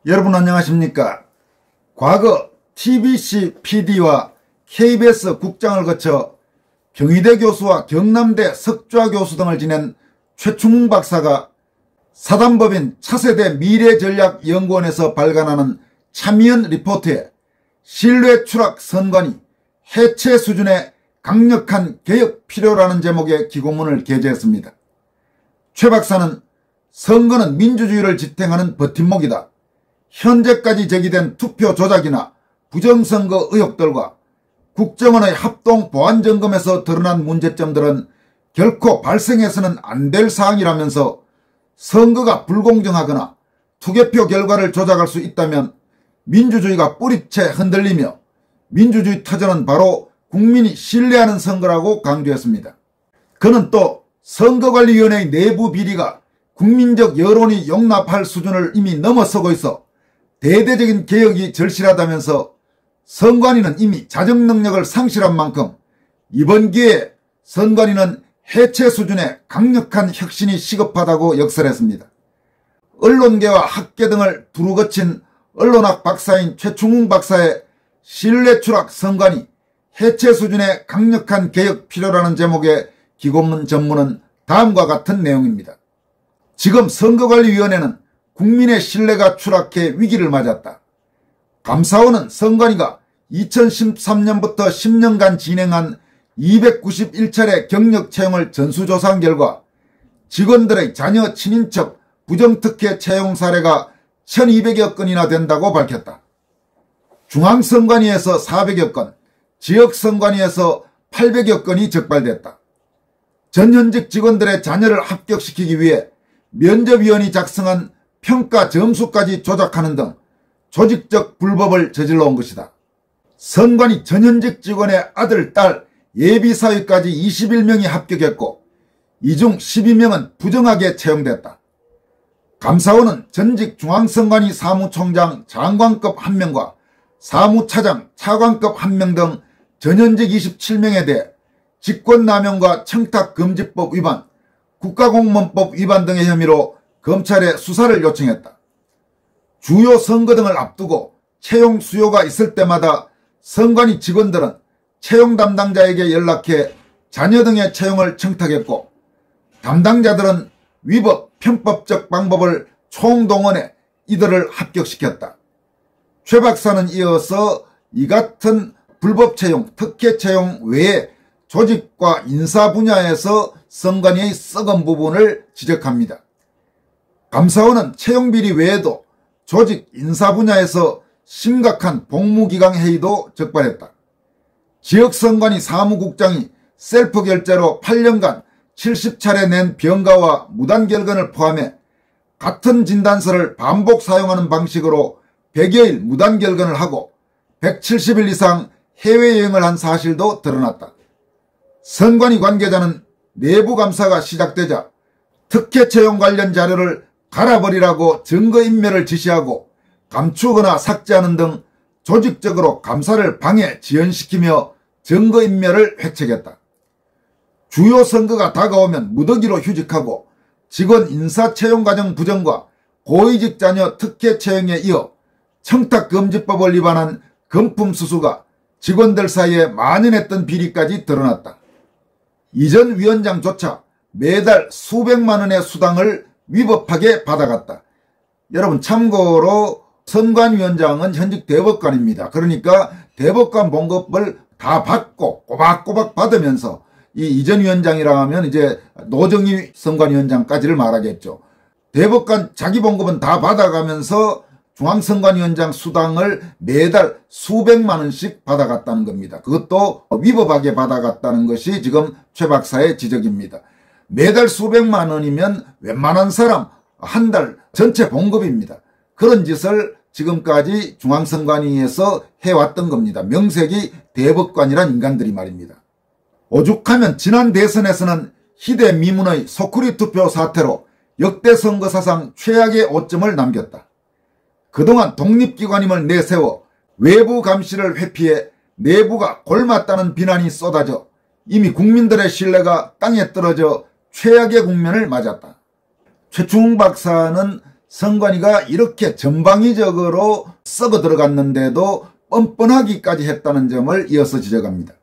여러분 안녕하십니까? 과거 TBC PD와 KBS 국장을 거쳐 경희대 교수와 경남대 석좌 교수 등을 지낸 최충웅 박사가 사단법인 차세대 미래전략연구원에서 발간하는 참여연 리포트에 신뢰 추락 선관위 해체 수준의 강력한 개혁 필요라는 제목의 기고문을 게재했습니다. 최 박사는 선거는 민주주의를 지탱하는 버팀목이다. 현재까지 제기된 투표 조작이나 부정선거 의혹들과 국정원의 합동 보안점검에서 드러난 문제점들은 결코 발생해서는 안 될 사항이라면서 선거가 불공정하거나 투개표 결과를 조작할 수 있다면 민주주의가 뿌리채 흔들리며 민주주의 터전은 바로 국민이 신뢰하는 선거라고 강조했습니다. 그는 또 선거관리위원회의 내부 비리가 국민적 여론이 용납할 수준을 이미 넘어서고 있어 대대적인 개혁이 절실하다면서 선관위는 이미 자정 능력을 상실한 만큼 이번 기회에 선관위는 해체 수준의 강력한 혁신이 시급하다고 역설했습니다. 언론계와 학계 등을 두루 거친 언론학 박사인 최충웅 박사의 신뢰 추락 선관위 해체 수준의 강력한 개혁 필요라는 제목의 기고문 전문은 다음과 같은 내용입니다. 지금 선거관리위원회는 국민의 신뢰가 추락해 위기를 맞았다. 감사원은 선관위가 2013년부터 10년간 진행한 291차례 경력 채용을 전수조사한 결과 직원들의 자녀 친인척 부정특혜 채용 사례가 1200여 건이나 된다고 밝혔다. 중앙선관위에서 400여 건, 지역선관위에서 800여 건이 적발됐다. 전현직 직원들의 자녀를 합격시키기 위해 면접위원이 작성한 평가 점수까지 조작하는 등 조직적 불법을 저질러 온 것이다. 선관위 전현직 직원의 아들, 딸, 예비사위까지 21명이 합격했고 이 중 12명은 부정하게 채용됐다. 감사원은 전직 중앙선관위 사무총장 장관급 1명과 사무차장 차관급 1명 등 전현직 27명에 대해 직권남용과 청탁금지법 위반, 국가공무원법 위반 등의 혐의로 검찰에 수사를 요청했다. 주요 선거 등을 앞두고 채용 수요가 있을 때마다 선관위 직원들은 채용 담당자에게 연락해 자녀 등의 채용을 청탁했고 담당자들은 위법, 편법적 방법을 총동원해 이들을 합격시켰다. 최 박사는 이어서 이 같은 불법 채용, 특혜 채용 외에 조직과 인사 분야에서 선관위의 썩은 부분을 지적합니다. 감사원은 채용비리 외에도 조직 인사 분야에서 심각한 복무기강 회의도 적발했다. 지역선관위 사무국장이 셀프 결제로 8년간 70차례 낸 병가와 무단결근을 포함해 같은 진단서를 반복 사용하는 방식으로 100여일 무단결근을 하고 170일 이상 해외여행을 한 사실도 드러났다. 선관위 관계자는 내부 감사가 시작되자 특혜 채용 관련 자료를 갈아버리라고 증거인멸을 지시하고 감추거나 삭제하는 등 조직적으로 감사를 방해, 지연시키며 증거인멸을 회책했다. 주요 선거가 다가오면 무더기로 휴직하고 직원 인사채용 과정 부정과 고위직 자녀 특혜 채용에 이어 청탁금지법을 위반한 금품수수가 직원들 사이에 만연했던 비리까지 드러났다. 이전 위원장조차 매달 수백만 원의 수당을 위법하게 받아갔다. 여러분 참고로 선관위원장은 현직 대법관입니다. 그러니까 대법관 봉급을 다 받고 꼬박꼬박 받으면서 이 이전 위원장이라 하면 이제 노정희 선관위원장까지를 말하겠죠. 대법관 자기 봉급은 다 받아가면서 중앙선관위원장 수당을 매달 수백만 원씩 받아갔다는 겁니다. 그것도 위법하게 받아갔다는 것이 지금 최 박사의 지적입니다. 매달 수백만 원이면 웬만한 사람 한 달 전체 봉급입니다. 그런 짓을 지금까지 중앙선관위에서 해왔던 겁니다. 명색이 대법관이란 인간들이 말입니다. 오죽하면 지난 대선에서는 희대 미문의 소쿠리 투표 사태로 역대 선거사상 최악의 오점을 남겼다. 그동안 독립기관임을 내세워 외부 감시를 회피해 내부가 골맞다는 비난이 쏟아져 이미 국민들의 신뢰가 땅에 떨어져 최악의 국면을 맞았다. 최충웅 박사는 선관위가 이렇게 전방위적으로 썩어 들어갔는데도 뻔뻔하기까지 했다는 점을 이어서 지적합니다.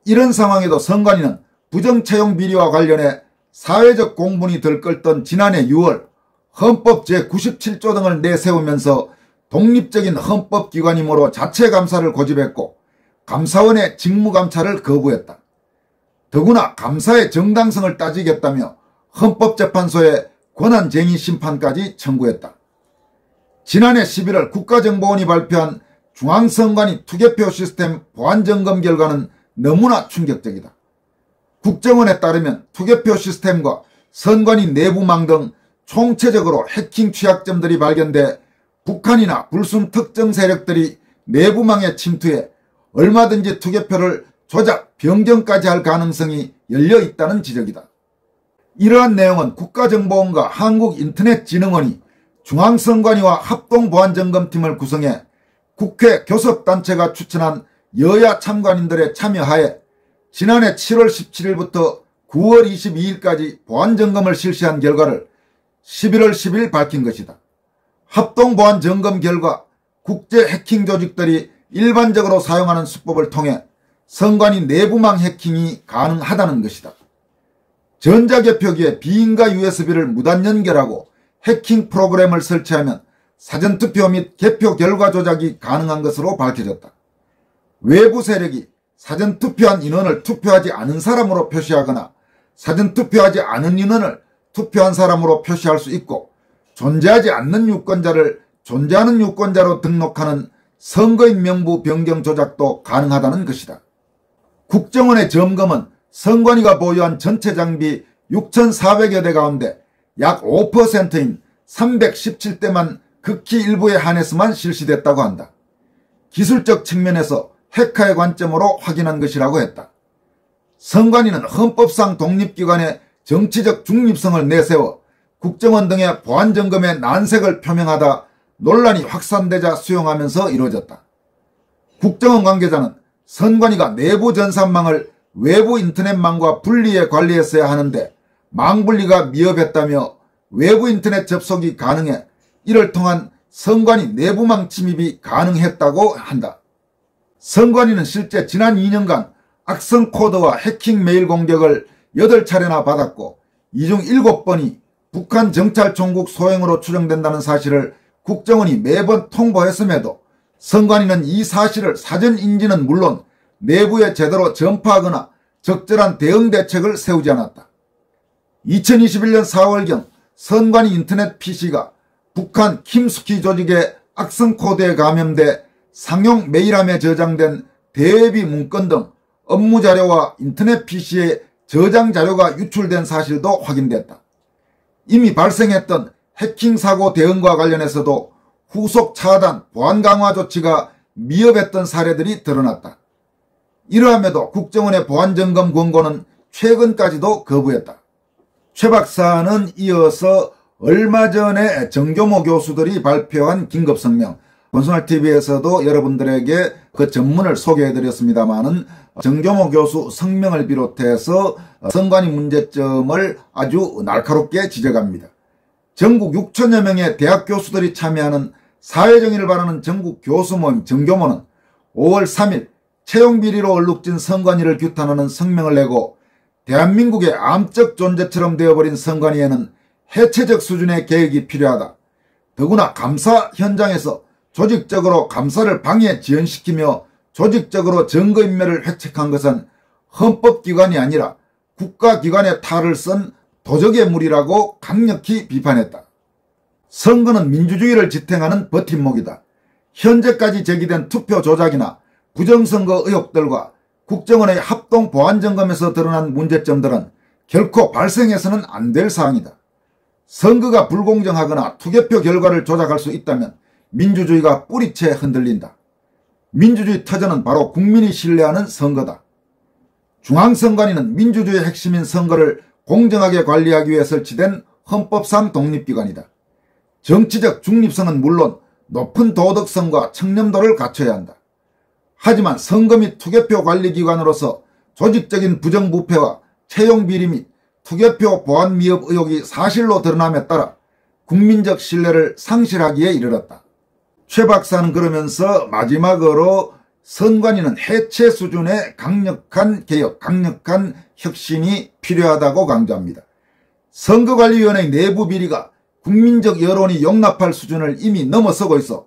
이런 상황에도 선관위는 부정채용 비리와 관련해 사회적 공분이 들끓던 지난해 6월 헌법 제97조 등을 내세우면서 독립적인 헌법기관이므로 자체감사를 고집했고 감사원의 직무감찰을 거부했다. 더구나 감사의 정당성을 따지겠다며 헌법재판소에 권한쟁의 심판까지 청구했다. 지난해 11월 국가정보원이 발표한 중앙선관위 투개표 시스템 보안점검 결과는 너무나 충격적이다. 국정원에 따르면 투개표 시스템과 선관위 내부망 등 총체적으로 해킹 취약점들이 발견돼 북한이나 불순 특정 세력들이 내부망에 침투해 얼마든지 투개표를 조작, 변경까지 할 가능성이 열려 있다는 지적이다. 이러한 내용은 국가정보원과 한국인터넷진흥원이 중앙선관위와 합동보안점검팀을 구성해 국회 교섭단체가 추천한 여야 참관인들의 참여하에 지난해 7월 17일부터 9월 22일까지 보안점검을 실시한 결과를 11월 10일 밝힌 것이다. 합동보안점검 결과 국제 해킹 조직들이 일반적으로 사용하는 수법을 통해 선관위 내부망 해킹이 가능하다는 것이다. 전자개표기에 비인가 USB를 무단 연결하고 해킹 프로그램을 설치하면 사전투표 및 개표 결과 조작이 가능한 것으로 밝혀졌다. 외부 세력이 사전투표한 인원을 투표하지 않은 사람으로 표시하거나 사전투표하지 않은 인원을 투표한 사람으로 표시할 수 있고 존재하지 않는 유권자를 존재하는 유권자로 등록하는 선거인 명부 변경 조작도 가능하다는 것이다. 국정원의 점검은 선관위가 보유한 전체 장비 6,400여 대 가운데 약 5%인 317대만 극히 일부에 한해서만 실시됐다고 한다. 기술적 측면에서 해커의 관점으로 확인한 것이라고 했다. 선관위는 헌법상 독립기관의 정치적 중립성을 내세워 국정원 등의 보안점검에 난색을 표명하다 논란이 확산되자 수용하면서 이루어졌다. 국정원 관계자는 선관위가 내부 전산망을 외부 인터넷망과 분리해 관리했어야 하는데 망분리가 미흡했다며 외부 인터넷 접속이 가능해 이를 통한 선관위 내부망 침입이 가능했다고 한다. 선관위는 실제 지난 2년간 악성 코드와 해킹 메일 공격을 8차례나 받았고 이 중 7번이 북한 정찰총국 소행으로 추정된다는 사실을 국정원이 매번 통보했음에도 선관위는 이 사실을 사전 인지는 물론 내부에 제대로 전파하거나 적절한 대응 대책을 세우지 않았다. 2021년 4월경 선관위 인터넷 PC가 북한 킴스키 조직의 악성 코드에 감염돼 상용 메일함에 저장된 대외비 문건 등 업무 자료와 인터넷 PC에 저장 자료가 유출된 사실도 확인됐다. 이미 발생했던 해킹 사고 대응과 관련해서도 후속 차단, 보안 강화 조치가 미흡했던 사례들이 드러났다. 이러함에도 국정원의 보안점검 권고는 최근까지도 거부했다. 최 박사는 이어서 얼마 전에 정교모 교수들이 발표한 긴급성명, 권순알TV에서도 여러분들에게 그 전문을 소개해드렸습니다마는 정교모 교수 성명을 비롯해서 선관위 문제점을 아주 날카롭게 지적합니다. 전국 6천여 명의 대학 교수들이 참여하는 사회정의를 바라는 전국 교수모임 정교모는 5월 3일 채용비리로 얼룩진 선관위를 규탄하는 성명을 내고 대한민국의 암적 존재처럼 되어버린 선관위에는 해체적 수준의 개혁이 필요하다. 더구나 감사 현장에서 조직적으로 감사를 방해 지연시키며 조직적으로 증거인멸을 획책한 것은 헌법기관이 아니라 국가기관의 탈을 쓴 도적의 무리라고 강력히 비판했다. 선거는 민주주의를 지탱하는 버팀목이다. 현재까지 제기된 투표 조작이나 부정선거 의혹들과 국정원의 합동 보안점검에서 드러난 문제점들은 결코 발생해서는 안 될 사항이다. 선거가 불공정하거나 투개표 결과를 조작할 수 있다면 민주주의가 뿌리채 흔들린다. 민주주의 터전은 바로 국민이 신뢰하는 선거다. 중앙선관위는 민주주의의 핵심인 선거를 공정하게 관리하기 위해 설치된 헌법상 독립기관이다. 정치적 중립성은 물론 높은 도덕성과 청렴도를 갖춰야 한다. 하지만 선거 및 투개표 관리기관으로서 조직적인 부정부패와 채용비리 및 투개표 보안 미흡 의혹이 사실로 드러남에 따라 국민적 신뢰를 상실하기에 이르렀다. 최 박사는 그러면서 마지막으로 선관위는 해체 수준의 강력한 개혁, 강력한 혁신이 필요하다고 강조합니다. 선거관리위원회의 내부 비리가 국민적 여론이 용납할 수준을 이미 넘어서고 있어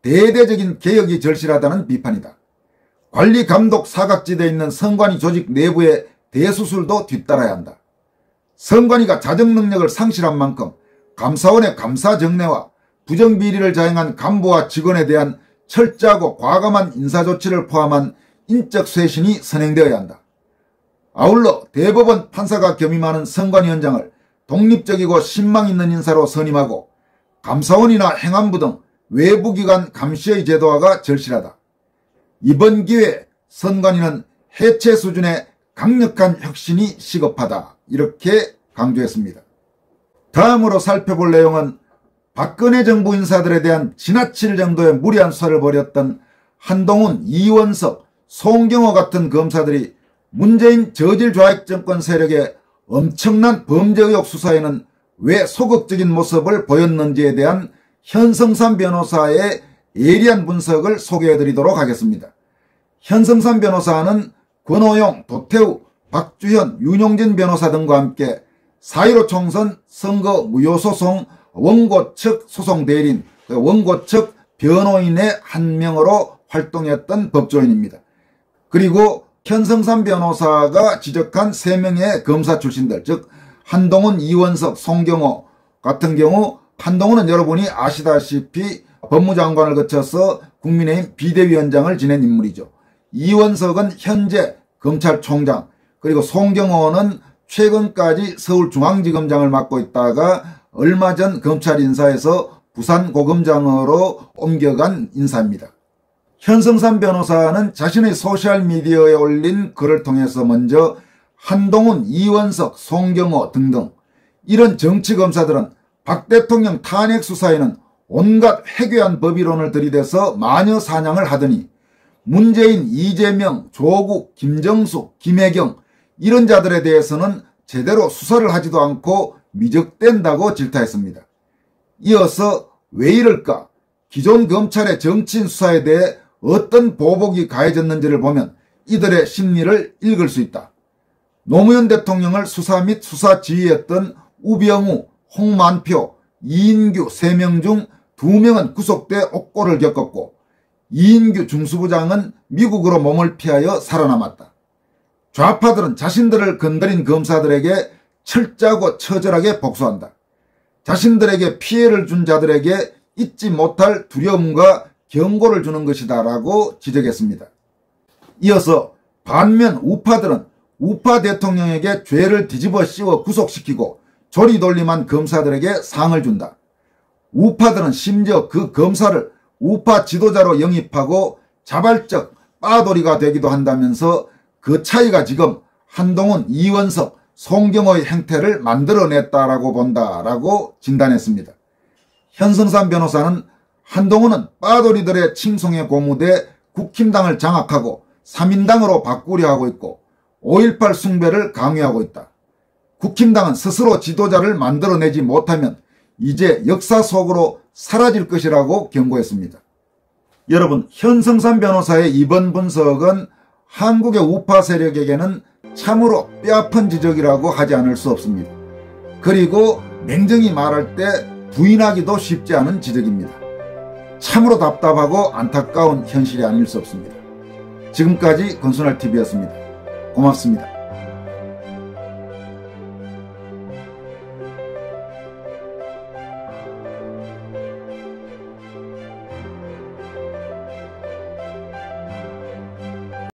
대대적인 개혁이 절실하다는 비판이다. 관리 감독 사각지대에 있는 선관위 조직 내부의 대수술도 뒤따라야 한다. 선관위가 자정 능력을 상실한 만큼 감사원의 감사 정례와 부정비리를 자행한 간부와 직원에 대한 철저하고 과감한 인사조치를 포함한 인적 쇄신이 선행되어야 한다. 아울러 대법원 판사가 겸임하는 선관위원장을 독립적이고 신망 있는 인사로 선임하고 감사원이나 행안부 등 외부기관 감시의 제도화가 절실하다. 이번 기회에 선관위는 해체 수준의 강력한 혁신이 시급하다. 이렇게 강조했습니다. 다음으로 살펴볼 내용은 박근혜 정부 인사들에 대한 지나칠 정도의 무리한 수사를 벌였던 한동훈, 이원석, 송경호 같은 검사들이 문재인 저질 좌익 정권 세력의 엄청난 범죄 의혹 수사에는 왜 소극적인 모습을 보였는지에 대한 현성삼 변호사의 예리한 분석을 소개해드리도록 하겠습니다. 현성삼 변호사는 권오용, 도태우, 박주현, 윤용진 변호사 등과 함께 4.15 총선 선거 무효소송 원고 측 소송 대리인, 원고 측 변호인의 한 명으로 활동했던 법조인입니다. 그리고 현성삼 변호사가 지적한 3명의 검사 출신들, 즉 한동훈, 이원석, 송경호 같은 경우 한동훈은 여러분이 아시다시피 법무장관을 거쳐서 국민의힘 비대위원장을 지낸 인물이죠. 이원석은 현재 검찰총장, 그리고 송경호는 최근까지 서울중앙지검장을 맡고 있다가 얼마 전 검찰 인사에서 부산고검장으로 옮겨간 인사입니다. 현성삼 변호사는 자신의 소셜미디어에 올린 글을 통해서 먼저 한동훈, 이원석, 송경호 등등 이런 정치검사들은 박 대통령 탄핵 수사에는 온갖 회귀한 법이론을 들이대서 마녀 사냥을 하더니 문재인, 이재명, 조국, 김정숙, 김혜경 이런 자들에 대해서는 제대로 수사를 하지도 않고 미적된다고 질타했습니다. 이어서 왜 이럴까? 기존 검찰의 정치인 수사에 대해 어떤 보복이 가해졌는지를 보면 이들의 심리를 읽을 수 있다. 노무현 대통령을 수사 및 수사 지휘했던 우병우, 홍만표, 이인규 3명 중 2명은 구속돼 옥고를 겪었고 이인규 중수부장은 미국으로 몸을 피하여 살아남았다. 좌파들은 자신들을 건드린 검사들에게 철저하고 처절하게 복수한다. 자신들에게 피해를 준 자들에게 잊지 못할 두려움과 경고를 주는 것이다 라고 지적했습니다. 이어서 반면 우파들은 우파 대통령에게 죄를 뒤집어 씌워 구속시키고 조리돌림한 검사들에게 상을 준다. 우파들은 심지어 그 검사를 우파 지도자로 영입하고 자발적 빠돌이가 되기도 한다면서 그 차이가 지금 한동훈, 이원석, 송경호의 행태를 만들어냈다라고 본다라고 진단했습니다. 현성삼 변호사는 한동훈은 빠돌이들의 칭송에 고무돼 국힘당을 장악하고 3인당으로 바꾸려 하고 있고 5.18 숭배를 강요하고 있다. 국힘당은 스스로 지도자를 만들어내지 못하면 이제 역사 속으로 사라질 것이라고 경고했습니다. 여러분, 현성삼 변호사의 이번 분석은 한국의 우파 세력에게는 참으로 뼈아픈 지적이라고 하지 않을 수 없습니다. 그리고 냉정히 말할 때 부인하기도 쉽지 않은 지적입니다. 참으로 답답하고 안타까운 현실이 아닐 수 없습니다. 지금까지 권순할TV였습니다. 고맙습니다.